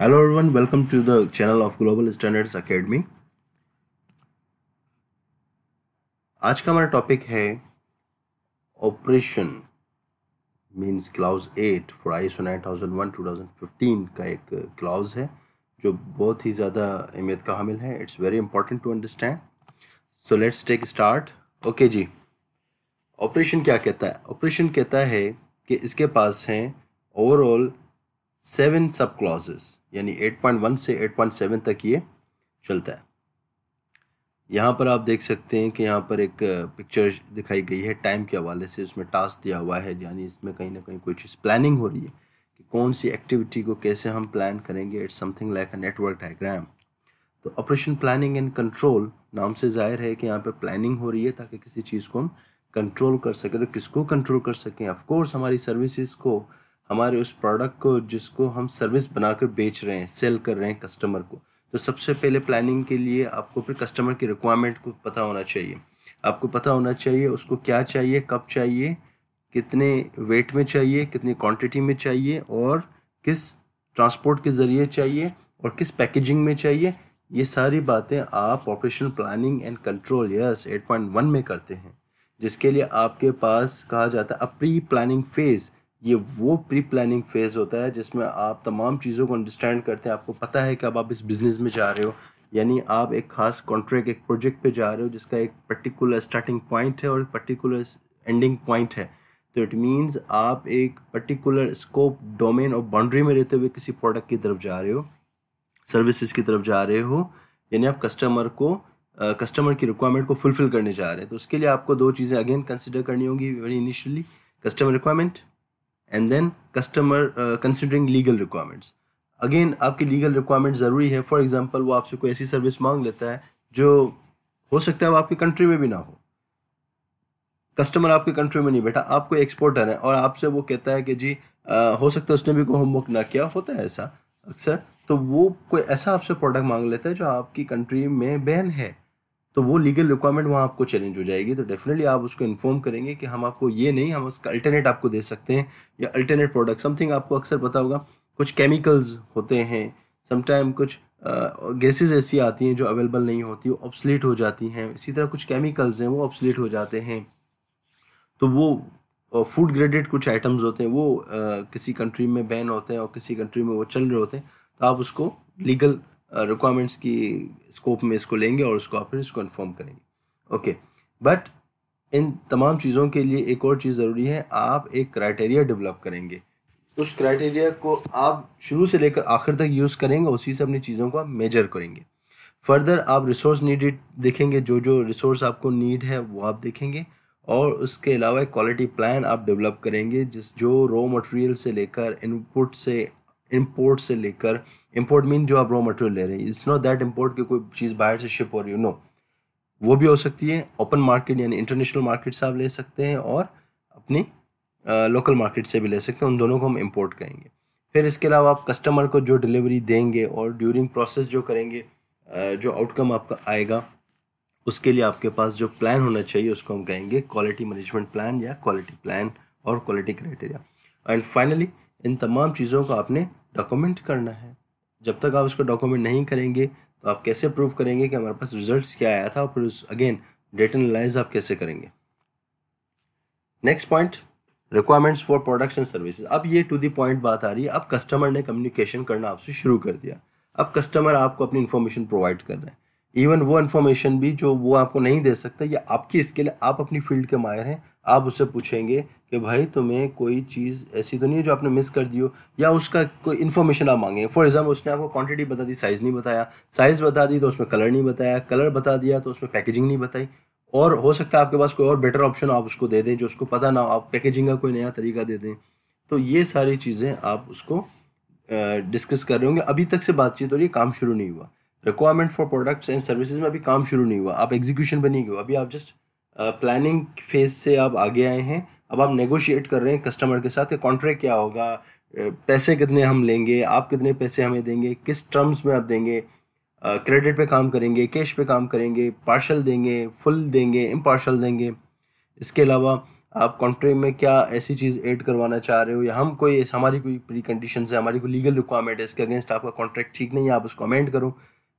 Hello everyone, welcome to the channel of Global Standards Academy। आज का हमारा topic है operation means clause 8 for ISO 9001-2015 का एक क्लाउज है जो बहुत ही ज़्यादा अहमियत का हामिल है। It's very important to understand. So let's take start. Okay जी, ऑपरेशन क्या कहता है? ऑपरेशन कहता है कि इसके पास हैं ओवरऑल 7 सब क्लॉजेस, यानी 8.1 से 8.7 तक ये चलता है। यहाँ पर आप देख सकते हैं कि यहाँ पर एक पिक्चर दिखाई गई है टाइम के हवाले से। उसमें टास्क दिया हुआ है, यानी इसमें कहीं ना कहीं कोई चीज़ प्लानिंग हो रही है कि कौन सी एक्टिविटी को कैसे हम प्लान करेंगे। It's something like a network diagram. तो ऑपरेशन प्लानिंग एंड कंट्रोल नाम से जाहिर है कि यहाँ पर प्लानिंग हो रही है ताकि किसी चीज़ को हम कंट्रोल कर सकें। तो किसको कंट्रोल कर सकें? ऑफकोर्स हमारी सर्विसेज को, हमारे उस प्रोडक्ट को जिसको हम सर्विस बनाकर बेच रहे हैं, सेल कर रहे हैं कस्टमर को। तो सबसे पहले प्लानिंग के लिए आपको फिर कस्टमर की रिक्वायरमेंट को पता होना चाहिए। आपको पता होना चाहिए उसको क्या चाहिए, कब चाहिए, कितने वेट में चाहिए, कितनी क्वांटिटी में चाहिए, और किस ट्रांसपोर्ट के ज़रिए चाहिए, और किस पैकेजिंग में चाहिए। ये सारी बातें आप ऑपरेशनल प्लानिंग एंड कंट्रोल 8.1 में करते हैं, जिसके लिए आपके पास कहा जाता है प्री प्लानिंग फेज़। ये वो प्री प्लानिंग फेज़ होता है जिसमें आप तमाम चीज़ों को अंडरस्टैंड करते हैं। आपको पता है कि अब आप इस बिज़नेस में जा रहे हो, यानी आप एक ख़ास कॉन्ट्रैक्ट, एक प्रोजेक्ट पे जा रहे हो जिसका एक पर्टिकुलर स्टार्टिंग पॉइंट है और एक पर्टिकुलर एंडिंग पॉइंट है। तो इट मीन्स आप एक पर्टिकुलर स्कोप, डोमेन और बाउंड्री में रहते हुए किसी प्रोडक्ट की तरफ जा रहे हो, सर्विसेज की तरफ जा रहे हो, यानी आप कस्टमर की रिक्वायरमेंट को फुलफिल करने जा रहे हैं। तो उसके लिए आपको दो चीज़ें अगेन कंसिडर करनी होंगी very initially: customer requirement and then customer considering legal requirements. Again आपकी लीगल रिक्वायरमेंट ज़रूरी है। फॉर एग्जांपल वो आपसे कोई ऐसी सर्विस मांग लेता है जो हो सकता है वो आपकी कंट्री में भी ना हो, कस्टमर आपके कंट्री में नहीं बैठा, आपको एक्सपोर्टर है, और आपसे वो कहता है कि जी हो सकता है उसने भी कोई होमवर्क ना किया, होता है ऐसा अक्सर। तो वो कोई ऐसा आपसे प्रोडक्ट मांग लेता है जो आपकी कंट्री में बैन है, तो वो लीगल रिक्वायरमेंट वहाँ आपको चैलेंज हो जाएगी। तो डेफिनेटली आप उसको इन्फॉर्म करेंगे कि हम आपको ये नहीं, हम उसका अल्टरनेट आपको दे सकते हैं, या अल्टरनेट प्रोडक्ट समथिंग। आपको अक्सर पता होगा कुछ केमिकल्स होते हैं, समटाइम कुछ गैसेज ऐसी आती हैं जो अवेलेबल नहीं होती, वो ऑब्सलीट हो जाती हैं। इसी तरह कुछ केमिकल्स हैं वो ऑब्सलीट हो जाते हैं। तो वो फूड ग्रेडेड कुछ आइटम्स होते हैं, वो किसी कंट्री में बैन होते हैं और किसी कंट्री में वो चल रहे होते हैं। तो आप उसको लीगल रिक्वायरमेंट्स की स्कोप में इसको लेंगे और उसको आप फिर इसको इन्फॉर्म करेंगे। ओके, बट इन तमाम चीज़ों के लिए एक और चीज़ ज़रूरी है, आप एक क्राइटेरिया डेवलप करेंगे। उस क्राइटेरिया को आप शुरू से लेकर आखिर तक यूज़ करेंगे, उसी से अपनी चीज़ों को आप मेजर करेंगे। फर्दर आप रिसोर्स नीडेड देखेंगे, जो जो रिसोर्स आपको नीड है वो आप देखेंगे, और उसके अलावा एक क्वालिटी प्लान आप डेवलप करेंगे जो रॉ मटेरियल से लेकर इंपोर्ट से लेकर, इंपोर्ट मीन जो आप रॉ मटेरियल ले रहे हैं, इट्स नॉट दैट इंपोर्ट कि कोई चीज़ बाहर से शिप हो रही हो, नो। वो भी हो सकती है ओपन मार्केट यानी इंटरनेशनल मार्केट से आप ले सकते हैं, और अपनी लोकल मार्केट से भी ले सकते हैं। उन दोनों को हम इंपोर्ट करेंगे। फिर इसके अलावा आप कस्टमर को जो डिलीवरी देंगे और ड्यूरिंग प्रोसेस जो करेंगे, जो आउटकम आपका आएगा, उसके लिए आपके पास जो प्लान होना चाहिए उसको हम कहेंगे क्वालिटी मैनेजमेंट प्लान या क्वालिटी प्लान और quality criteria. And finally in तमाम चीज़ों को आपने डॉक्यूमेंट करना है। जब तक आप उसको डॉक्यूमेंट नहीं करेंगे तो आप कैसे प्रूव करेंगे कि हमारे पास रिजल्ट्स क्या आया था, और फिर उस अगेन डेटा एनालाइज आप कैसे करेंगे। Next point, requirements for products and services. अब ये टू द पॉइंट बात आ रही है। अब कस्टमर ने कम्युनिकेशन करना आपसे शुरू कर दिया। अब कस्टमर आपको अपनी इन्फॉर्मेशन प्रोवाइड कर रहे हैं, इवन वो इन्फॉर्मेशन भी जो वो आपको नहीं दे सकता, या आपकी स्किल, आप अपनी फील्ड के माहिर हैं, आप उससे पूछेंगे कि भाई तुम्हें कोई चीज़ ऐसी तो नहीं है जो आपने मिस कर दी हो, या उसका कोई इन्फॉर्मेशन आप मांगे। फॉर एग्जाम्पल उसने आपको क्वांटिटी बता दी, साइज़ नहीं बताया, साइज़ बता दी तो उसमें कलर नहीं बताया, कलर बता दिया तो उसमें पैकेजिंग नहीं बताई, और हो सकता है आपके पास कोई और बेटर ऑप्शन आप उसको दे दें जो उसको पता ना हो, आप पैकेजिंग का कोई नया तरीका दे दें। तो ये सारी चीज़ें आप उसको डिस्कस कर रहे होंगे। अभी तक से बातचीत हो रही है, काम शुरू नहीं हुआ। Requirement for products and services में अभी काम शुरू नहीं हुआ, आप एग्जीक्यूशन पे नहीं गए, अभी आप जस्ट प्लानिंग फेज से आप आगे आए हैं। अब आप नेगोशिएट कर रहे हैं कस्टमर के साथ कि कॉन्ट्रैक्ट क्या होगा, पैसे कितने हम लेंगे, आप कितने पैसे हमें देंगे, किस टर्म्स में आप देंगे, क्रेडिट पे काम करेंगे, कैश पे काम करेंगे, पार्शल देंगे, फुल देंगे, इम्पार्शल देंगे। इसके अलावा आप कॉन्ट्रैक्ट में क्या ऐसी चीज़ ऐड करवाना चाह रहे हो, या हम कोई हमारी कोई प्री कंडीशन है, हमारी कोई लीगल रिक्वायरमेंट है, इसके अगेंस्ट आपका कॉन्ट्रैक्ट ठीक नहीं है, आप उसको अमेंड करो।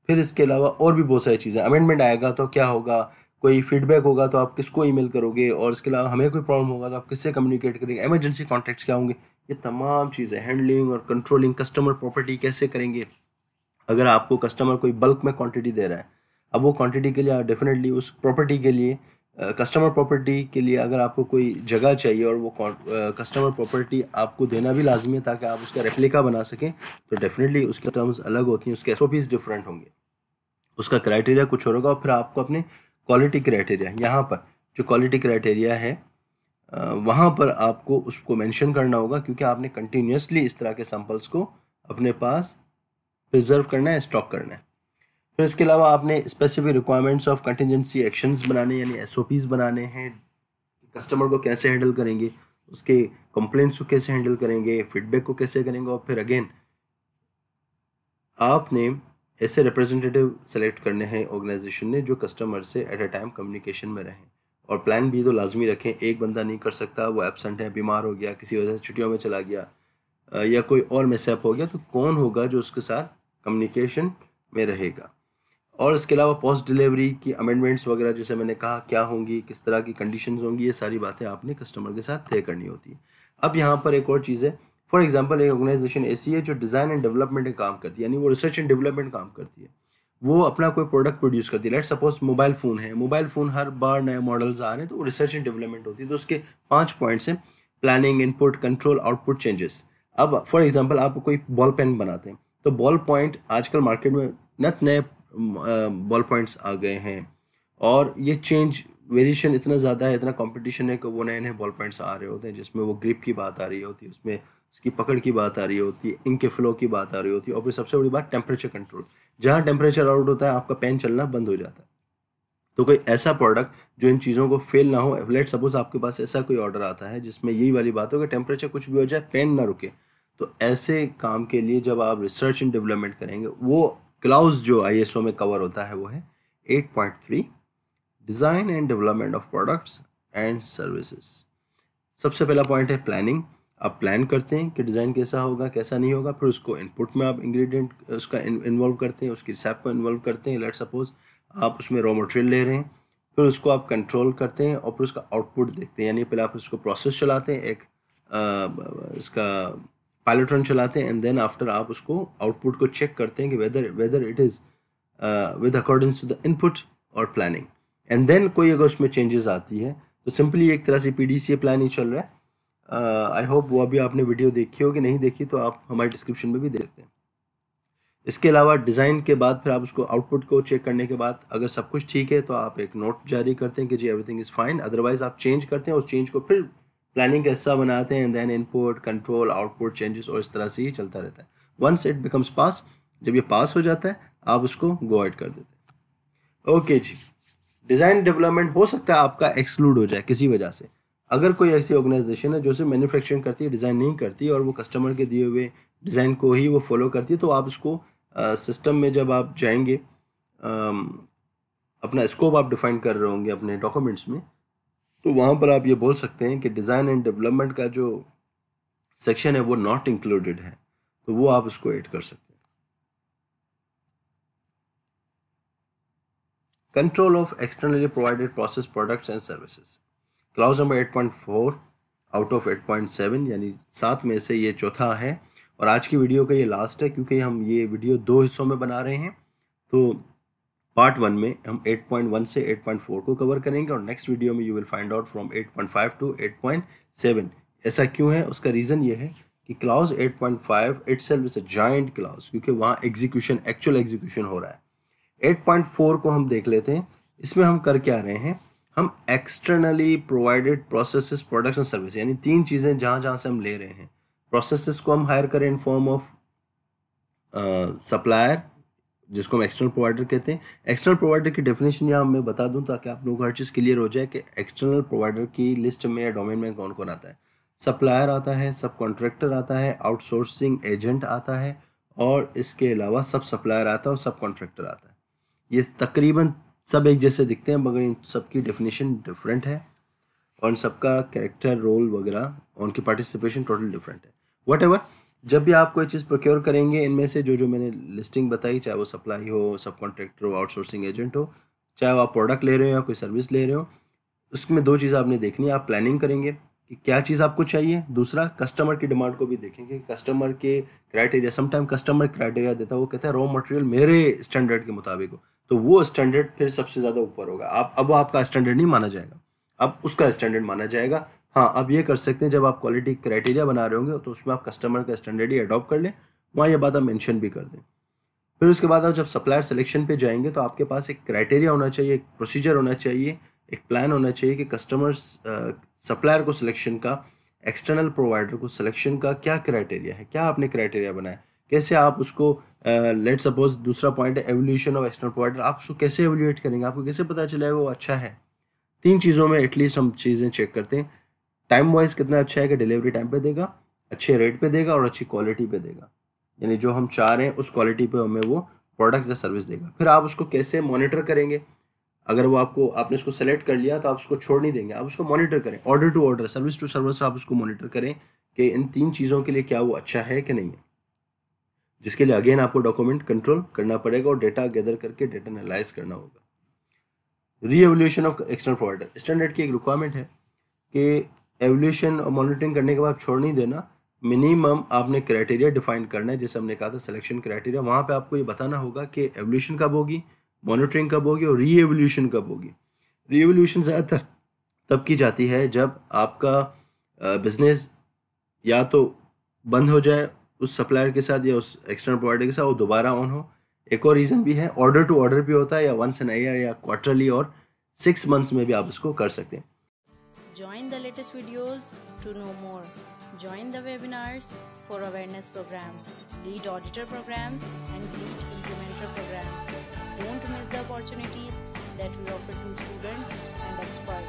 फिर इसके अलावा और भी बहुत सारी चीज़ें, अमेंडमेंट आएगा तो क्या होगा, कोई फीडबैक होगा तो आप किसको ईमेल करोगे, और इसके अलावा हमें कोई प्रॉब्लम होगा तो आप किससे कम्युनिकेट करेंगे, इमरजेंसी कॉन्टैक्ट्स क्या होंगे, ये तमाम चीज़ें, हैंडलिंग और कंट्रोलिंग, कस्टमर प्रॉपर्टी कैसे करेंगे। अगर आपको कस्टमर कोई बल्क में क्वांटिटी दे रहा है, अब वो क्वांटिटी के लिए डेफिनेटली उस प्रॉपर्टी के लिए, कस्टमर प्रॉपर्टी के लिए अगर आपको कोई जगह चाहिए और वो कस्टमर प्रॉपर्टी आपको देना भी लाजमी है ताकि आप उसका रेप्लिका बना सकें, तो डेफिनेटली उसके टर्म्स अलग होती हैं, उसके एसओपीज डिफरेंट होंगे, उसका क्राइटेरिया कुछ और होगा। और फिर आपको अपने क्वालिटी क्राइटेरिया, यहाँ पर जो क्वालिटी क्राइटेरिया है वहाँ पर आपको उसको मेंशन करना होगा, क्योंकि आपने कंटिन्यूसली इस तरह के सैंपल्स को अपने पास प्रिजर्व करना है, स्टॉक करना है। फिर इसके अलावा आपने specific requirements of contingency actions बनाने, यानी एसओपीज बनाने हैं, कस्टमर को कैसे हैंडल करेंगे, उसके कंप्लेंट्स को कैसे हैंडल करेंगे, फीडबैक को कैसे करेंगे। और फिर अगेन आपने ऐसे रिप्रेजेंटेटिव सेलेक्ट करने हैं ऑर्गेनाइजेशन ने जो कस्टमर से एट अ टाइम कम्युनिकेशन में रहें, और प्लान भी तो लाजमी रखें। एक बंदा नहीं कर सकता, वो एब्सेंट है, बीमार हो गया, किसी वजह से छुट्टियों में चला गया, या कोई और मिसअप हो गया, तो कौन होगा जो उसके साथ कम्युनिकेशन में रहेगा। और इसके अलावा पोस्ट डिलीवरी की अमेंडमेंट्स वगैरह जैसे मैंने कहा क्या होंगी, किस तरह की कंडीशंस होंगी, ये सारी बातें आपने कस्टमर के साथ तय करनी होती है। अब यहाँ पर एक और चीज़ है, फॉर एग्जांपल एक ऑर्गेनाइजेशन ऐसी है जो डिज़ाइन एंड डेवलपमेंट में काम करती है, यानी वो रिसर्च एंड डेवलपमेंट काम करती है, वो अपना कोई प्रोडक्ट प्रोड्यूस करती है। लेट सपोज मोबाइल फ़ोन है, मोबाइल फ़ोन हर बार नए मॉडल्स आ रहे हैं, तो वो रिसर्च एंड डेवलपमेंट होती है। तो उसके 5 पॉइंट्स हैं: planning, input, control, output, changes. अब फॉर एग्जांपल आप कोई बॉल पेन बनाते हैं, तो बॉल पॉइंट आजकल मार्केट में नत नए बॉल पॉइंट्स आ गए हैं, और ये चेंज वेरिएशन इतना ज़्यादा है, इतना कंपटीशन है कि वो नए नए बॉल पॉइंट्स आ रहे होते हैं जिसमें वो ग्रिप की बात आ रही होती है, उसमें उसकी पकड़ की बात आ रही होती है, इंक के फ्लो की बात आ रही होती है, और फिर सबसे बड़ी बात टेम्परेचर कंट्रोल। जहाँ टेम्परेचर आउट होता है आपका पेन चलना बंद हो जाता है। तो कोई ऐसा प्रोडक्ट जो इन चीज़ों को फेल ना हो, लेट सपोज आपके पास ऐसा कोई ऑर्डर आता है जिसमें यही वाली बात हो कि टेम्परेचर कुछ भी हो जाए, पेन ना रुके, तो ऐसे काम के लिए जब आप रिसर्च एंड डेवलपमेंट करेंगे, वो क्लाउज जो आईएसओ में कवर होता है वो है 8.3, design and development of products and services. सबसे पहला पॉइंट है प्लानिंग। आप प्लान करते हैं कि डिज़ाइन कैसा होगा, कैसा नहीं होगा, फिर उसको इनपुट में आप इंग्रेडिएंट उसका इन्वॉल्व करते हैं, उसकी रिसेप को इन्वॉल्व करते हैं। लेट सपोज आप उसमें रॉ मटेरियल ले रहे हैं, फिर उसको आप कंट्रोल करते हैं, और फिर उसका आउटपुट देखते हैं, यानी पहले आप उसको प्रोसेस चलाते हैं, एक इसका पायलट रन चलाते हैं, एंड देन आफ्टर आप उसको आउटपुट को चेक करते हैं कि whether it is with according to the input और प्लानिंग। एंड देन कोई अगर उसमें चेंजेस आती है तो सिंपली एक तरह से पीडीसीए प्लान ही चल रहा है। आई होप वो अभी आपने वीडियो देखी होगी, नहीं देखी तो आप हमारे डिस्क्रिप्शन में भी देख सकते हैं। इसके अलावा डिज़ाइन के बाद फिर आप उसको आउटपुट को चेक करने के बाद अगर सब कुछ ठीक है तो आप एक नोट जारी करते हैं कि जी एवरीथिंग इज़ फाइन, अदरवाइज आप चेंज करते हैं, उस चेंज को फिर प्लानिंग का हिस्सा बनाते हैं, then input, control, output, changes, और इस तरह से ही चलता रहता है। वंस इट बिकम्स पास, जब ये पास हो जाता है आप उसको गो अहेड कर देते हैं। ओके जी, डिज़ाइन डेवलपमेंट हो सकता है आपका एक्सक्लूड हो जाए किसी वजह से। अगर कोई ऐसी ऑर्गेनाइजेशन है जो सिर्फ मैन्युफैक्चरिंग करती है, डिज़ाइन नहीं करती, और वो कस्टमर के दिए हुए डिज़ाइन को ही वो फॉलो करती है, तो आप उसको सिस्टम में जब आप जाएंगे, अपना स्कोप आप डिफाइन कर रहे होंगे अपने डॉक्यूमेंट्स में, तो वहाँ पर आप ये बोल सकते हैं कि डिज़ाइन एंड डेवलपमेंट का जो सेक्शन है वो नॉट इंक्लूडेड है, तो वो आप उसको ऐड कर सकते हैं। Control of externally provided process products and services, clause number 8.4 out of 8.7, यानी 7 में से ये चौथा है, और आज की वीडियो का ये लास्ट है, क्योंकि हम ये वीडियो 2 हिस्सों में बना रहे हैं। तो पार्ट 1 में हम 8.1 से 8.4 को कवर करेंगे, और नेक्स्ट वीडियो में you will find out from 8.5 to 8.7। ऐसा क्यों है, उसका रीज़न ये है कि clause 8.5 itself is a giant clause, क्योंकि वहाँ एग्जीक्यूशन, एक्चुअल एग्जीक्यूशन हो रहा है। 8.4 को हम देख लेते हैं। इसमें हम कर क्या रहे हैं, हम externally provided processes, products and service, यानी 3 चीज़ें जहाँ जहाँ से हम ले रहे हैं। प्रोसेसेस को हम हायर करें इन फॉर्म ऑफ सप्लायर, जिसको हम एक्सटर्नल प्रोवाइडर कहते हैं। एक्सटर्नल प्रोवाइडर की डेफिनेशन यहाँ मैं बता दूं ताकि आप लोगों को हर चीज़ क्लियर हो जाए कि एक्सटर्नल प्रोवाइडर की लिस्ट में या डोमेन में कौन कौन आता है। सप्लायर आता है, सब कॉन्ट्रैक्टर आता है, आउटसोर्सिंग एजेंट आता है, और इसके अलावा सब सप्लायर आता है और सब कॉन्ट्रैक्टर आता है। ये तकरीबन सब एक जैसे दिखते हैं, मगर इन सबकी डेफिनेशन डिफरेंट है। और उन सबका कैरेक्टर, रोल वगैरह, उनकी पार्टिसिपेशन टोटल डिफरेंट है। वट जब भी आप कोई चीज़ प्रोक्योर करेंगे, इनमें से जो मैंने लिस्टिंग बताई, चाहे वो सप्लाई हो, सब कॉन्ट्रैक्टर हो, आउटसोर्सिंग एजेंट हो, चाहे वो आप प्रोडक्ट ले रहे हो या कोई सर्विस ले रहे हो, उसमें 2 चीज़ आपने देखनी है। आप प्लानिंग करेंगे कि क्या चीज़ आपको चाहिए, दूसरा कस्टमर की डिमांड को भी देखेंगे, कस्टमर के क्राइटेरिया। समटाइम कस्टमर क्राइटेरिया देता है, वो कहता है रॉ मटेरियल मेरे स्टैंडर्ड के मुताबिक हो, तो वो स्टैंडर्ड फिर सबसे ज़्यादा ऊपर होगा। अब आपका स्टैंडर्ड नहीं माना जाएगा, अब उसका स्टैंडर्ड माना जाएगा। हाँ, अब ये कर सकते हैं, जब आप क्वालिटी क्राइटेरिया बना रहे होंगे तो उसमें आप कस्टमर का स्टैंडर्ड ही अडॉप्ट कर लें, वहाँ ये बात आप मेंशन भी कर दें। फिर उसके बाद आप जब सप्लायर सिलेक्शन पे जाएंगे तो आपके पास एक क्राइटेरिया होना चाहिए, एक प्रोसीजर होना चाहिए, एक प्लान होना चाहिए कि कस्टमर्स सप्लायर को सिलेक्शन का, एक्सटर्नल प्रोवाइडर को सिलेक्शन का क्या क्राइटेरिया है, क्या आपने क्राइटेरिया बनाया, कैसे आप उसको लेट सपोज दूसरा पॉइंट है एवोल्यूशन ऑफ एक्सटर्नल प्रोवाइडर, आप उसको कैसे एवोल्यूएट करेंगे, आपको कैसे पता चलेगा वो अच्छा है। 3 चीज़ों में एटलीस्ट हम चीज़ें चेक करते हैं। टाइम वाइज कितना अच्छा है कि डिलीवरी टाइम पे देगा, अच्छे रेट पे देगा और अच्छी क्वालिटी पे देगा, यानी जो हम चाह रहे हैं उस क्वालिटी पे हमें वो प्रोडक्ट या सर्विस देगा। फिर आप उसको कैसे मॉनिटर करेंगे, अगर वो आपने उसको सेलेक्ट कर लिया तो आप उसको छोड़ नहीं देंगे, आप उसको मॉनिटर करें, order to order, service to service, आप उसको मॉनिटर करें कि इन 3 चीज़ों के लिए क्या वो अच्छा है कि नहीं है, जिसके लिए अगेन आपको डॉक्यूमेंट कंट्रोल करना पड़ेगा और डेटा गैदर करके डेटा एनालाइज करना होगा। रीएवल्यूशन ऑफ एक्सटर्नल प्रोवाइडर, स्टैंडर्ड की एक रिक्वायरमेंट है कि एवल्यूशन और मॉनिटरिंग करने के बाद छोड़ नहीं देना, मिनिमम आपने क्राइटेरिया डिफाइन करना है। जैसे हमने कहा था सिलेक्शन क्राइटेरिया, वहाँ पे आपको ये बताना होगा कि एवल्यूशन कब होगी, मॉनिटरिंग कब होगी और रीएवल्यूशन कब होगी। रीएवल्यूशन ज़्यादातर तब की जाती है जब आपका बिजनेस या तो बंद हो जाए उस सप्लायर के साथ या उस एक्सटर्नल प्रोवाइडर के साथ, वो दोबारा ऑन हो। एक और रीज़न भी है, ऑर्डर टू ऑर्डर भी होता है, या वंस एन ईयर या क्वार्टरली और 6 मंथ्स में भी आप इसको कर सकते हैं। Join the latest videos to know more. Join the webinars for awareness programs, lead auditor programs and lead implementer programs. Don't miss the opportunities that we offer to students and experts.